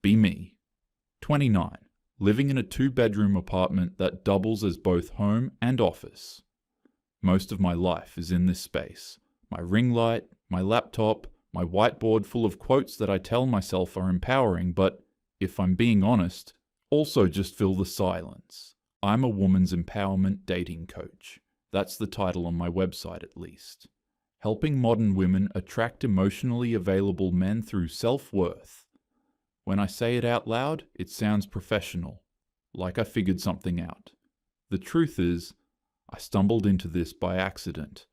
be me. 29. Living in a 2-bedroom apartment that doubles as both home and office. Most of my life is in this space. My ring light, my laptop, my whiteboard full of quotes that I tell myself are empowering, but, if I'm being honest, also just fill the silence. I'm a woman's empowerment dating coach. That's the title on my website at least. Helping modern women attract emotionally available men through self-worth. When I say it out loud, it sounds professional, like I figured something out. The truth is, I stumbled into this by accident.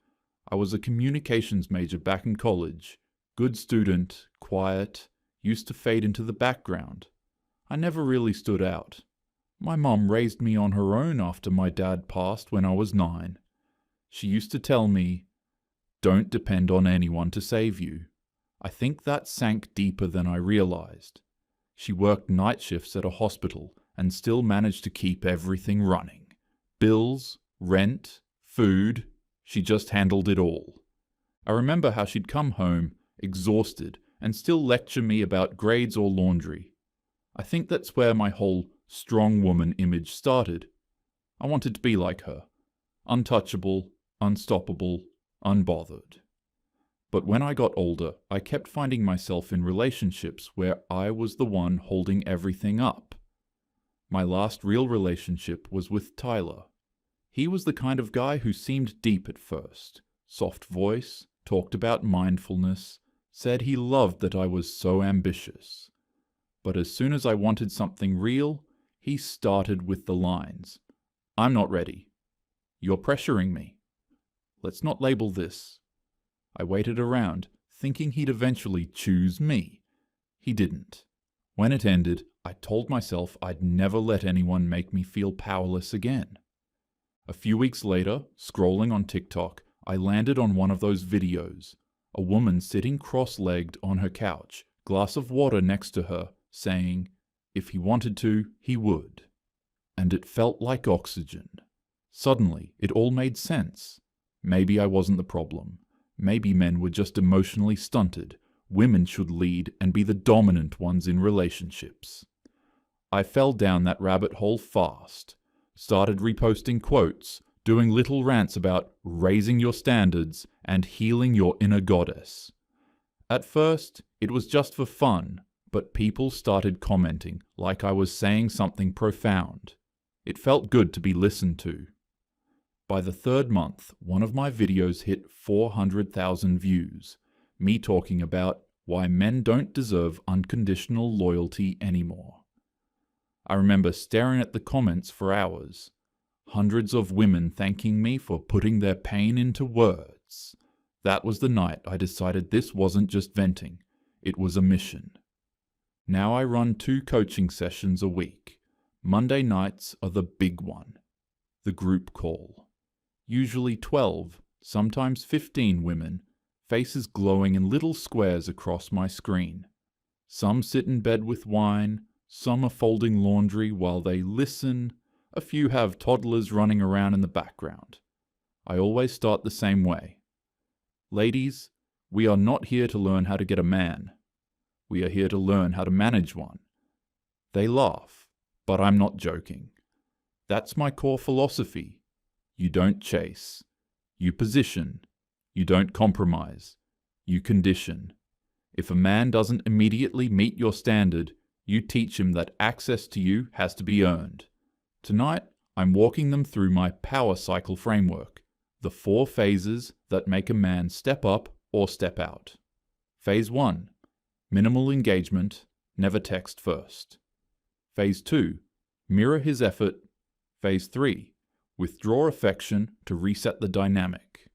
I was a communications major back in college. Good student, quiet, used to fade into the background. I never really stood out. My mom raised me on her own after my dad passed when I was 9. She used to tell me, "Don't depend on anyone to save you." I think that sank deeper than I realized. She worked night shifts at a hospital and still managed to keep everything running. Bills, rent, food, she just handled it all. I remember how she'd come home, exhausted, and still lecture me about grades or laundry. I think that's where my whole strong woman image started. I wanted to be like her. Untouchable, unstoppable, unbothered. But when I got older, I kept finding myself in relationships where I was the one holding everything up. My last real relationship was with Tyler. He was the kind of guy who seemed deep at first. Soft voice, talked about mindfulness, said he loved that I was so ambitious. But as soon as I wanted something real, he started with the lines. "I'm not ready. You're pressuring me. Let's not label this." I waited around, thinking he'd eventually choose me. He didn't. When it ended, I told myself I'd never let anyone make me feel powerless again. A few weeks later, scrolling on TikTok, I landed on one of those videos. A woman sitting cross-legged on her couch, glass of water next to her, saying, if he wanted to, he would. And it felt like oxygen. Suddenly, it all made sense. Maybe I wasn't the problem. Maybe men were just emotionally stunted. Women should lead and be the dominant ones in relationships. I fell down that rabbit hole fast. Started reposting quotes, doing little rants about raising your standards and healing your inner goddess. At first, it was just for fun, but people started commenting like I was saying something profound. It felt good to be listened to. By the 3rd month, one of my videos hit 400,000 views, me talking about why men don't deserve unconditional loyalty anymore. I remember staring at the comments for hours. Hundreds of women thanking me for putting their pain into words. That was the night I decided this wasn't just venting, it was a mission. Now I run 2 coaching sessions a week. Monday nights are the big one, the group call. Usually 12, sometimes 15 women, faces glowing in little squares across my screen. Some sit in bed with wine, some are folding laundry while they listen, a few have toddlers running around in the background. I always start the same way. Ladies, we are not here to learn how to get a man. We are here to learn how to manage one. They laugh, but I'm not joking. That's my core philosophy. You don't chase. You position. You don't compromise. You condition. If a man doesn't immediately meet your standard, you teach him that access to you has to be earned. Tonight, I'm walking them through my power cycle framework, the 4 phases that make a man step up or step out. Phase 1, minimal engagement, never text first. Phase 2, mirror his effort. Phase 3, withdraw affection to reset the dynamic.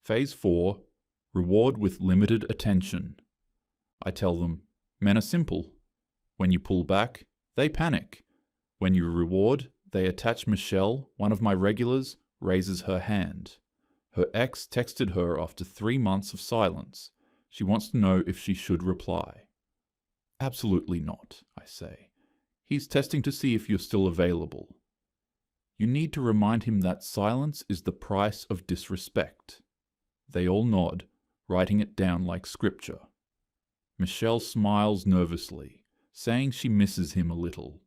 Phase 4, reward with limited attention. I tell them, men are simple. When you pull back, they panic. When you reward, they attach. Michelle, one of my regulars, raises her hand. Her ex texted her after 3 months of silence. She wants to know if she should reply. Absolutely not, I say. He's testing to see if you're still available. You need to remind him that silence is the price of disrespect. They all nod, writing it down like scripture. Michelle smiles nervously, saying she misses him a little.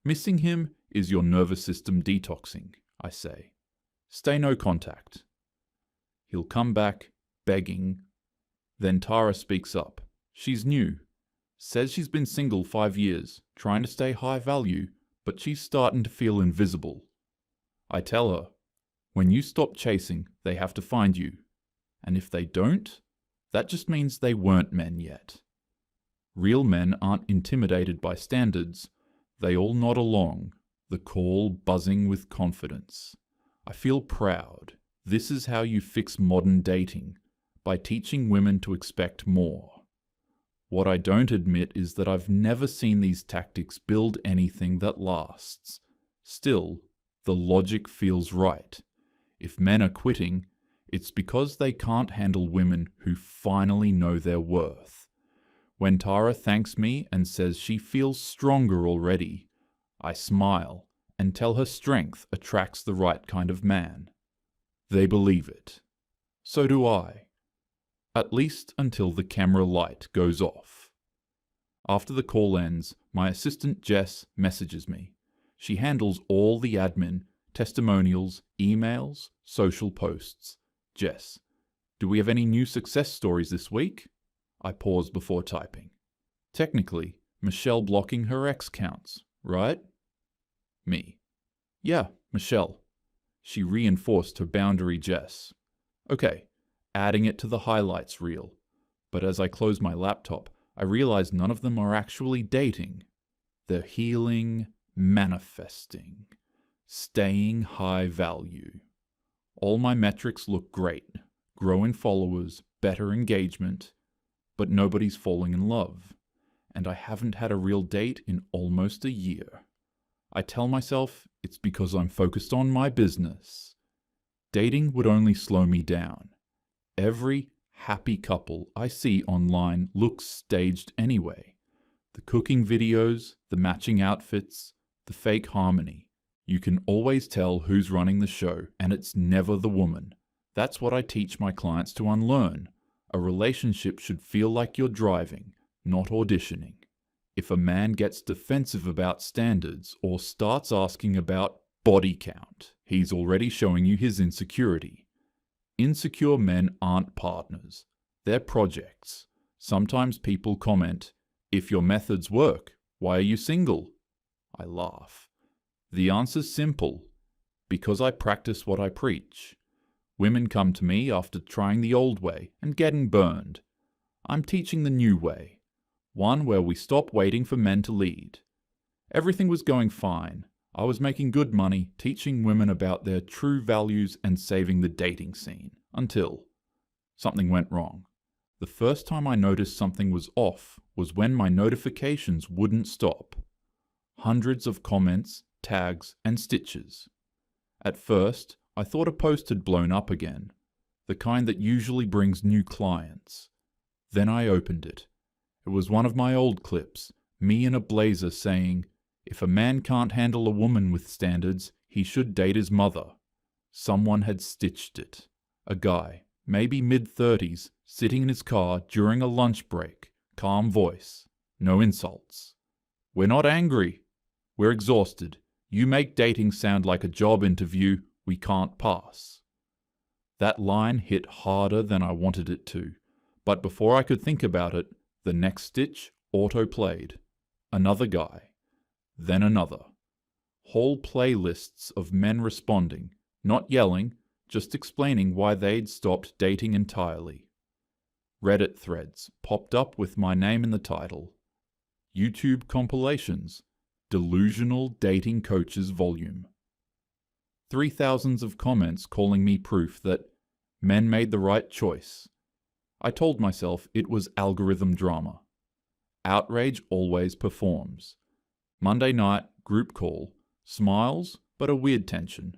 Missing him is your nervous system detoxing, I say. Stay no contact. He'll come back, begging. Then Tara speaks up. She's new. Says she's been single 5 years, trying to stay high value, but she's starting to feel invisible. I tell her, when you stop chasing, they have to find you. And if they don't, that just means they weren't men yet. Real men aren't intimidated by standards. They all nod along, the call buzzing with confidence. I feel proud. This is how you fix modern dating, by teaching women to expect more. What I don't admit is that I've never seen these tactics build anything that lasts. Still, the logic feels right. If men are quitting, it's because they can't handle women who finally know their worth. When Tara thanks me and says she feels stronger already, I smile and tell her strength attracts the right kind of man. They believe it. So do I. At least until the camera light goes off. After the call ends, my assistant Jess messages me. She handles all the admin, testimonials, emails, social posts. Jess, do we have any new success stories this week? I pause before typing. Technically, Michelle blocking her ex counts, right? Me. Yeah, Michelle. She reinforced her boundary, Jess. Okay, adding it to the highlights reel. But as I close my laptop, I realize none of them are actually dating. They're healing, manifesting, staying high value. All my metrics look great. Growing followers, better engagement, but nobody's falling in love. And I haven't had a real date in almost a year. I tell myself it's because I'm focused on my business. Dating would only slow me down. Every happy couple I see online looks staged anyway. The cooking videos, the matching outfits, the fake harmony. You can always tell who's running the show, and it's never the woman. That's what I teach my clients to unlearn. A relationship should feel like you're driving, not auditioning. If a man gets defensive about standards or starts asking about body count, he's already showing you his insecurity. Insecure men aren't partners. They're projects. Sometimes people comment, "If your methods work, why are you single?" I laugh. The answer's simple. Because I practice what I preach. Women come to me after trying the old way and getting burned. I'm teaching the new way. One where we stop waiting for men to lead. Everything was going fine. I was making good money, teaching women about their true values and saving the dating scene. Until something went wrong. The first time I noticed something was off was when my notifications wouldn't stop. Hundreds of comments, tags, and stitches. At first, I thought a post had blown up again, the kind that usually brings new clients. Then I opened it. It was one of my old clips, me in a blazer saying, "If a man can't handle a woman with standards, he should date his mother." Someone had stitched it. A guy, maybe mid-30s, sitting in his car during a lunch break, calm voice, no insults. "We're not angry. We're exhausted. You make dating sound like a job interview we can't pass." That line hit harder than I wanted it to, but before I could think about it, the next stitch auto-played. Another guy. Then another. Whole playlists of men responding, not yelling, just explaining why they'd stopped dating entirely. Reddit threads popped up with my name in the title. YouTube compilations. Delusional Dating Coaches Volume. 3,000s of comments calling me proof that men made the right choice. I told myself it was algorithm drama. Outrage always performs. Monday night, group call. Smiles, but a weird tension.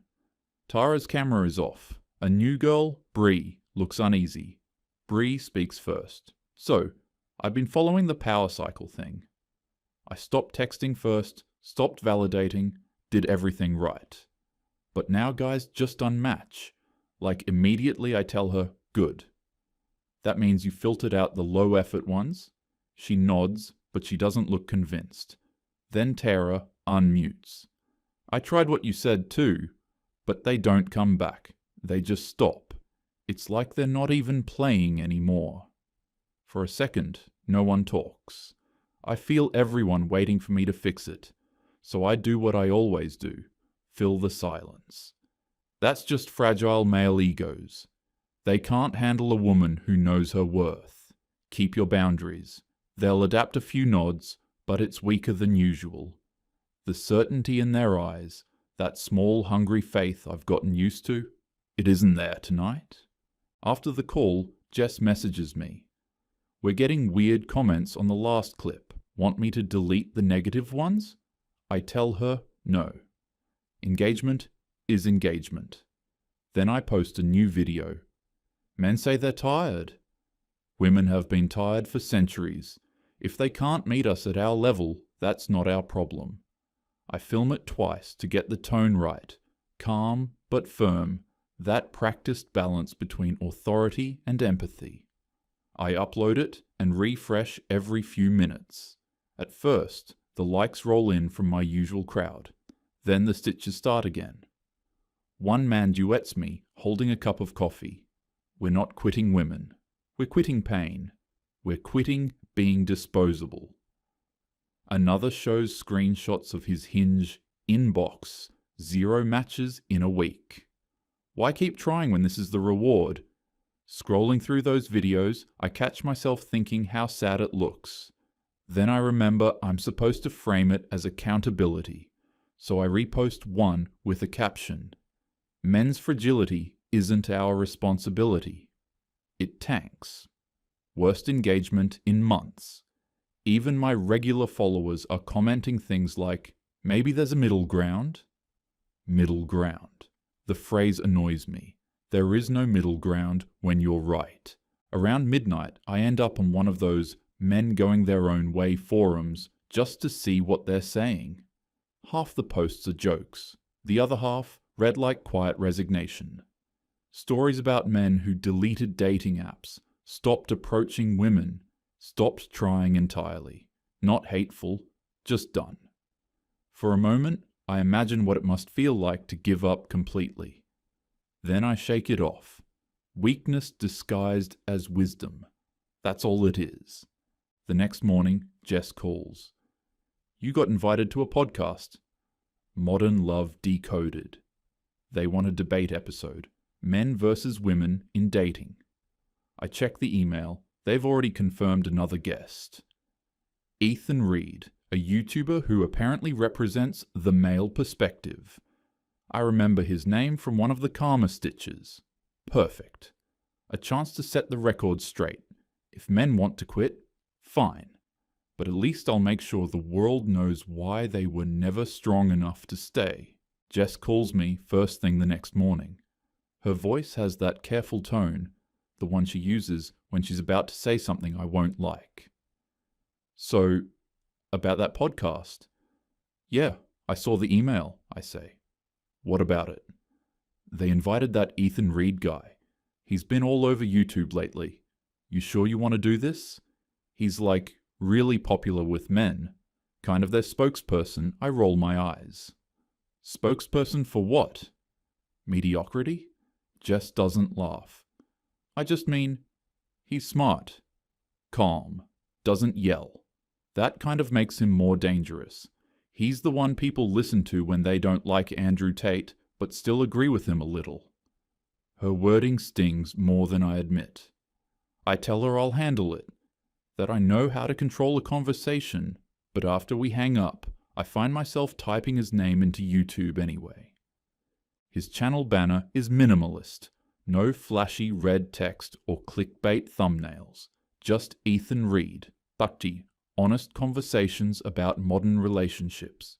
Tara's camera is off. A new girl, Bree, looks uneasy. Bree speaks first. "So, I've been following the power cycle thing. I stopped texting first, stopped validating, did everything right. But now guys just unmatch. Like immediately I tell her, good. That means you filtered out the low effort ones. She nods, but she doesn't look convinced. Then Tara unmutes. I tried what you said too, but they don't come back. They just stop. It's like they're not even playing anymore. For a second, no one talks. I feel everyone waiting for me to fix it, so I do what I always do, fill the silence. That's just fragile male egos. They can't handle a woman who knows her worth. Keep your boundaries. They'll adapt a few nods, but it's weaker than usual. The certainty in their eyes, that small hungry faith I've gotten used to, it isn't there tonight. After the call, Jess messages me. We're getting weird comments on the last clip. Want me to delete the negative ones? I tell her no. Engagement is engagement. Then I post a new video. Men say they're tired. Women have been tired for centuries. If they can't meet us at our level, that's not our problem. I film it twice to get the tone right. Calm but firm, that practiced balance between authority and empathy. I upload it and refresh every few minutes. At first, the likes roll in from my usual crowd. Then the stitches start again. One man duets me, holding a cup of coffee. We're not quitting women. We're quitting pain. We're quitting being disposable. Another shows screenshots of his Hinge inbox. 0 matches in a week. Why keep trying when this is the reward? Scrolling through those videos, I catch myself thinking how sad it looks. Then I remember I'm supposed to frame it as accountability, so I repost one with a caption. Men's fragility isn't our responsibility. It tanks. Worst engagement in months. Even my regular followers are commenting things like, maybe there's a middle ground? Middle ground. The phrase annoys me. There is no middle ground when you're right. Around midnight, I end up on one of those men going their own way forums just to see what they're saying. Half the posts are jokes. The other half read like quiet resignation. Stories about men who deleted dating apps, stopped approaching women, stopped trying entirely. Not hateful, just done. For a moment, I imagine what it must feel like to give up completely. Then I shake it off. Weakness disguised as wisdom. That's all it is. The next morning, Jess calls. You got invited to a podcast. Modern Love Decoded. They want a debate episode. Men versus women in dating. I check the email. They've already confirmed another guest. Ethan Reed, a YouTuber who apparently represents the male perspective. I remember his name from one of the Karma stitches. Perfect. A chance to set the record straight. If men want to quit, fine. But at least I'll make sure the world knows why they were never strong enough to stay. Jess calls me first thing the next morning. Her voice has that careful tone, the one she uses when she's about to say something I won't like. So, about that podcast? Yeah, I saw the email, I say. What about it? They invited that Ethan Reed guy. He's been all over YouTube lately. You sure you want to do this? He's like really popular with men. Kind of their spokesperson. I roll my eyes. Spokesperson for what? Mediocrity? Jess doesn't laugh. I just mean, he's smart. Calm. Doesn't yell. That kind of makes him more dangerous. He's the one people listen to when they don't like Andrew Tate, but still agree with him a little. Her wording stings more than I admit. I tell her I'll handle it, that I know how to control a conversation, but after we hang up, I find myself typing his name into YouTube anyway. His channel banner is minimalist, no flashy red text or clickbait thumbnails, just Ethan Reed, Bhakti, honest conversations about modern relationships.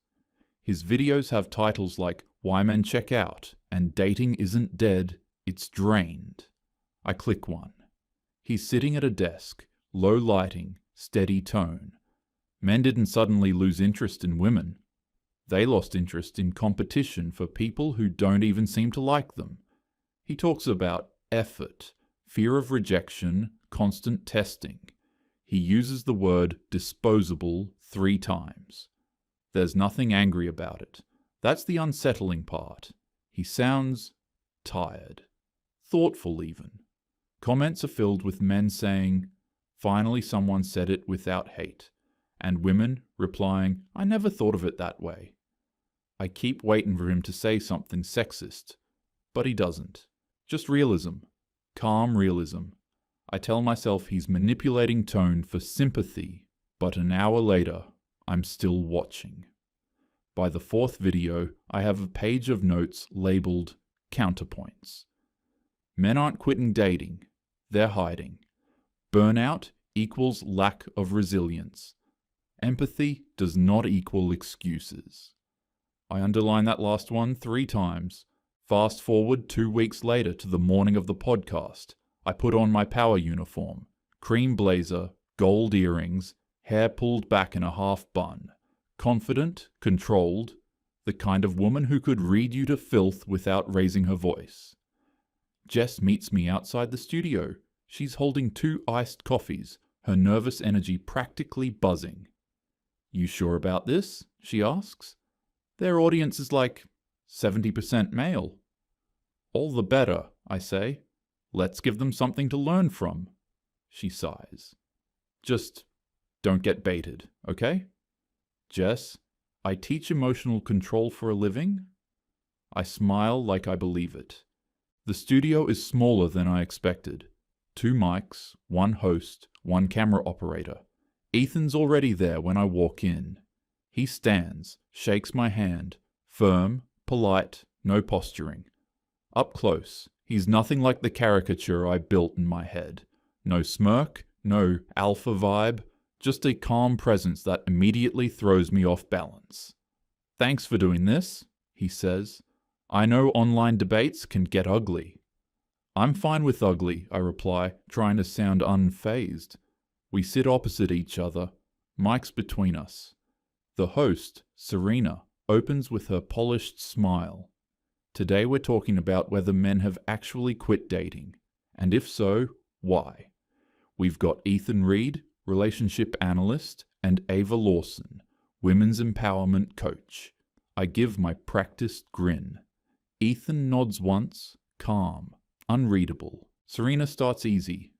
His videos have titles like Why Men Check Out and Dating Isn't Dead, It's Drained. I click one. He's sitting at a desk, low lighting, steady tone. Men didn't suddenly lose interest in women. They lost interest in competition for people who don't even seem to like them. He talks about effort, fear of rejection, constant testing. He uses the word disposable 3 times. There's nothing angry about it. That's the unsettling part. He sounds tired. Thoughtful even. Comments are filled with men saying, "Finally someone said it without hate," and women replying, "I never thought of it that way." I keep waiting for him to say something sexist, but he doesn't. Just realism. Calm realism. I tell myself he's manipulating tone for sympathy, but an hour later, I'm still watching. By the 4th video, I have a page of notes labeled counterpoints. Men aren't quitting dating, they're hiding. Burnout equals lack of resilience. Empathy does not equal excuses. I underline that last one 3 times. Fast forward 2 weeks later to the morning of the podcast. I put on my power uniform, cream blazer, gold earrings, hair pulled back in a half bun. Confident, controlled, the kind of woman who could read you to filth without raising her voice. Jess meets me outside the studio. She's holding 2 iced coffees, her nervous energy practically buzzing. "You sure about this?" she asks. "Their audience is like 70% male." "All the better," I say. "Let's give them something to learn from." She sighs. "Just don't get baited, okay?" "Jess, I teach emotional control for a living." I smile like I believe it. The studio is smaller than I expected. 2 mics, 1 host, 1 camera operator. Ethan's already there when I walk in. He stands, shakes my hand, firm, polite, no posturing. Up close, he's nothing like the caricature I built in my head. No smirk, no alpha vibe, just a calm presence that immediately throws me off balance. "Thanks for doing this," he says. "I know online debates can get ugly." "I'm fine with ugly," I reply, trying to sound unfazed. We sit opposite each other, mics between us. The host, Serena, opens with her polished smile. Today we're talking about whether men have actually quit dating, and if so, why. We've got Ethan Reed, relationship analyst, and Ava Lawson, women's empowerment coach. I give my practiced grin. Ethan nods once, calm, unreadable. Serena starts easy.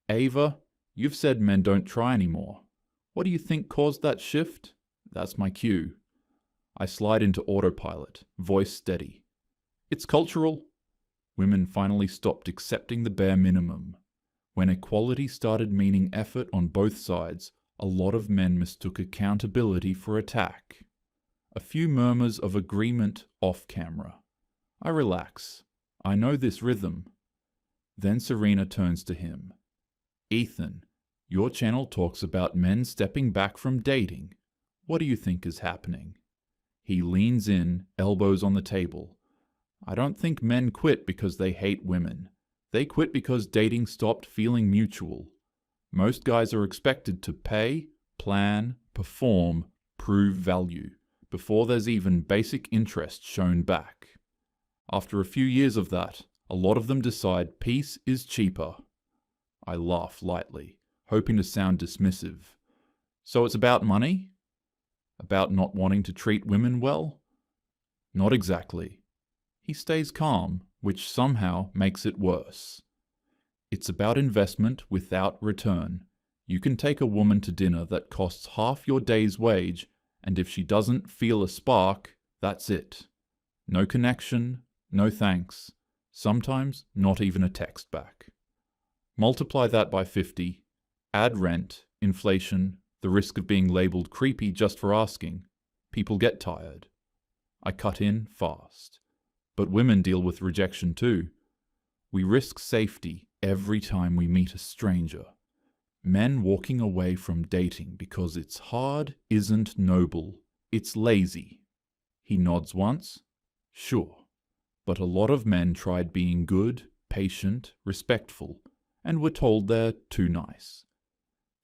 "Ava, you've said men don't try anymore. What do you think caused that shift?" That's my cue. I slide into autopilot, voice steady. "It's cultural." Women finally stopped accepting the bare minimum. When equality started meaning effort on both sides, a lot of men mistook accountability for attack. A few murmurs of agreement off camera. I relax. I know this rhythm. Then Serena turns to him. "Ethan, your channel talks about men stepping back from dating. What do you think is happening?" He leans in, elbows on the table. "I don't think men quit because they hate women. They quit because dating stopped feeling mutual. Most guys are expected to pay, plan, perform, prove value, before there's even basic interest shown back. After a few years of that, a lot of them decide peace is cheaper." I laugh lightly, hoping to sound dismissive. "So it's about money? About not wanting to treat women well?" "Not exactly." He stays calm, which somehow makes it worse. "It's about investment without return. You can take a woman to dinner that costs half your day's wage, and if she doesn't feel a spark, that's it. No connection, no thanks, sometimes not even a text back. Multiply that by 50, add rent, inflation, the risk of being labeled creepy just for asking. People get tired." I cut in fast. "But women deal with rejection too. We risk safety every time we meet a stranger. Men walking away from dating because it's hard isn't noble, it's lazy." He nods once. "Sure. But a lot of men tried being good, patient, respectful, and were told they're too nice.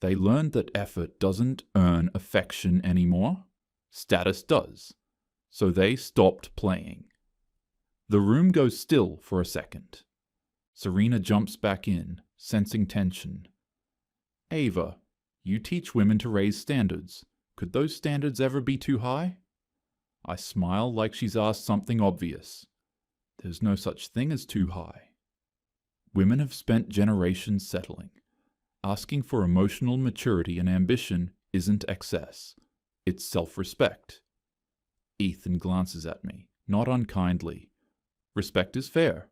They learned that effort doesn't earn affection anymore. Status does. So they stopped playing." The room goes still for a second. Serena jumps back in, sensing tension. "Ava, You teach women to raise standards. Could those standards ever be too high? I smile like she's asked something obvious. There's no such thing as too high. Women have spent generations settling. Asking for emotional maturity and ambition isn't excess. It's self-respect. Ethan glances at me, not unkindly. Respect is fair.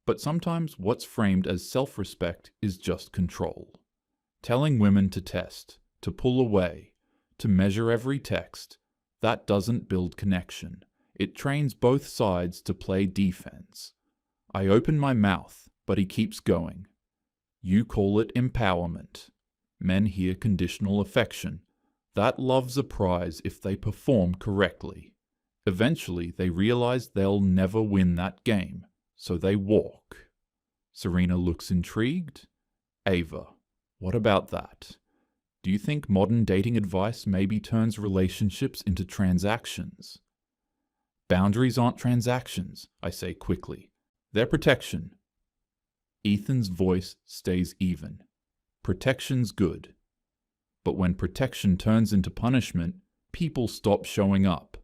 But sometimes what's framed as self-respect is just control. Telling women to test, to pull away, to measure every text, that doesn't build connection. It trains both sides to play defense. I open my mouth, but he keeps going. You call it empowerment. Men hear conditional affection. That love's a prize if they perform correctly. Eventually, they realize they'll never win that game, so they walk. Serena looks intrigued. Ava, what about that? Do you think modern dating advice maybe turns relationships into transactions? Boundaries aren't transactions, I say quickly. They're protection. Ethan's voice stays even. Protection's good. But when protection turns into punishment, people stop showing up.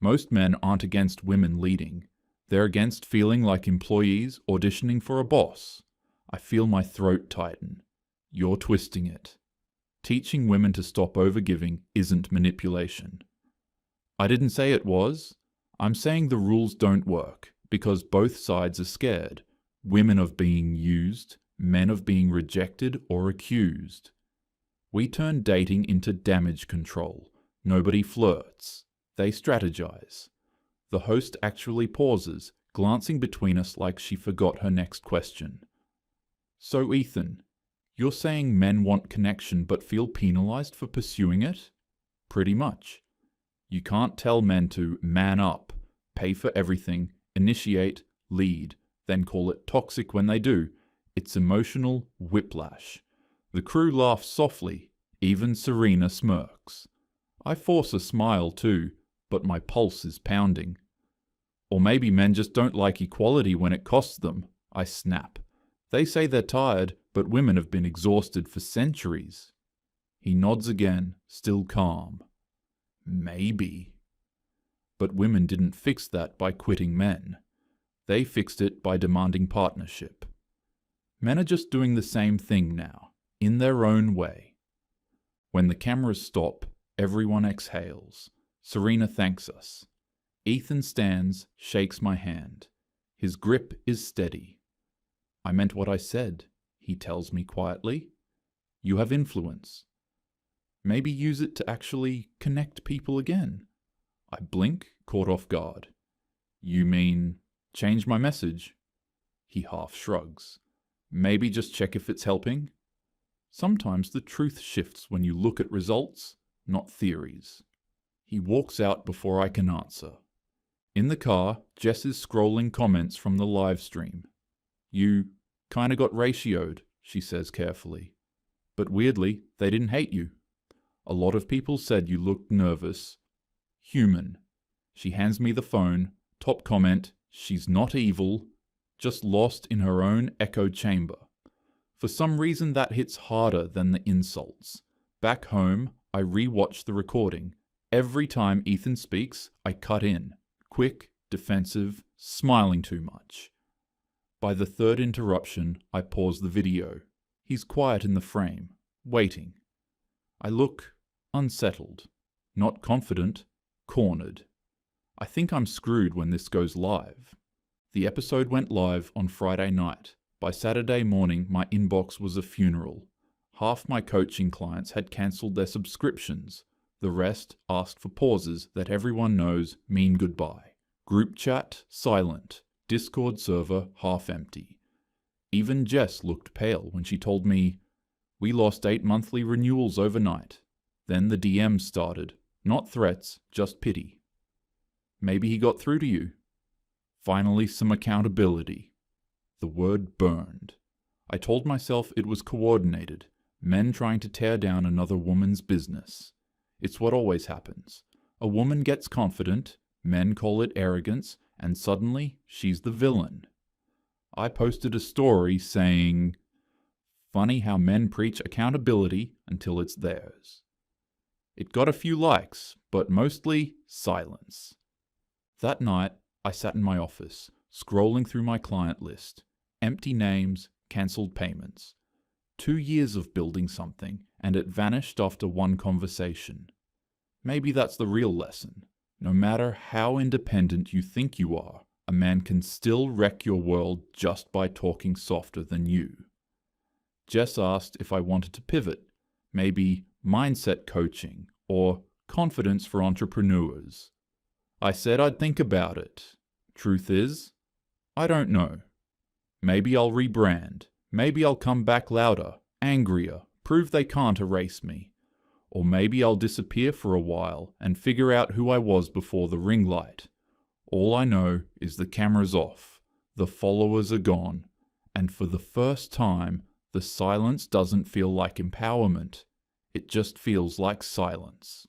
Most men aren't against women leading. They're against feeling like employees auditioning for a boss. I feel my throat tighten. You're twisting it. Teaching women to stop overgiving isn't manipulation. I didn't say it was. I'm saying the rules don't work because both sides are scared. Women of being used, men of being rejected or accused. We turn dating into damage control. Nobody flirts. They strategize. The host actually pauses, glancing between us like she forgot her next question. So Ethan, you're saying men want connection but feel penalized for pursuing it? Pretty much. You can't tell men to man up, pay for everything, initiate, lead, then call it toxic when they do. It's emotional whiplash. The crew laughs softly, even Serena smirks. I force a smile too, but my pulse is pounding. Or maybe men just don't like equality when it costs them, I snap. They say they're tired, but women have been exhausted for centuries. He nods again, still calm. Maybe. But women didn't fix that by quitting men. They fixed it by demanding partnership. Men are just doing the same thing now, in their own way. When the cameras stop, everyone exhales. Serena thanks us. Ethan stands, shakes my hand. His grip is steady. I meant what I said, he tells me quietly. You have influence. Maybe use it to actually connect people again. I blink, caught off guard. You mean change my message? He half shrugs. Maybe just check if it's helping? Sometimes the truth shifts when you look at results, not theories. He walks out before I can answer. In the car, Jess is scrolling comments from the live stream. You kinda got ratioed, she says carefully. But weirdly, they didn't hate you. A lot of people said you looked nervous. Human. She hands me the phone. Top comment, she's not evil, just lost in her own echo chamber. For some reason that hits harder than the insults. Back home, I re-watch the recording. Every time Ethan speaks, I cut in. Quick, defensive, smiling too much. By the third interruption, I pause the video. He's quiet in the frame, waiting. I look unsettled, not confident, cornered. I think I'm screwed when this goes live. The episode went live on Friday night. By Saturday morning, my inbox was a funeral. Half my coaching clients had cancelled their subscriptions. The rest asked for pauses that everyone knows mean goodbye. Group chat, silent. Discord server, half empty. Even Jess looked pale when she told me, we lost 8 monthly renewals overnight. Then the DMs started. Not threats, just pity. Maybe he got through to you. Finally, some accountability. The word burned. I told myself it was coordinated. Men trying to tear down another woman's business. It's what always happens. A woman gets confident, men call it arrogance, and suddenly she's the villain. I posted a story saying, Funny how men preach accountability until it's theirs. It got a few likes, but mostly silence. That night, I sat in my office, scrolling through my client list. Empty names, cancelled payments. 2 years of building something, and it vanished after one conversation. Maybe that's the real lesson. No matter how independent you think you are, a man can still wreck your world just by talking softer than you. Jess asked if I wanted to pivot, maybe mindset coaching or confidence for entrepreneurs. I said I'd think about it. Truth is, I don't know. Maybe I'll rebrand. Maybe I'll come back louder, angrier, prove they can't erase me. Or maybe I'll disappear for a while and figure out who I was before the ring light. All I know is the camera's off, the followers are gone, and for the first time, the silence doesn't feel like empowerment. It just feels like silence.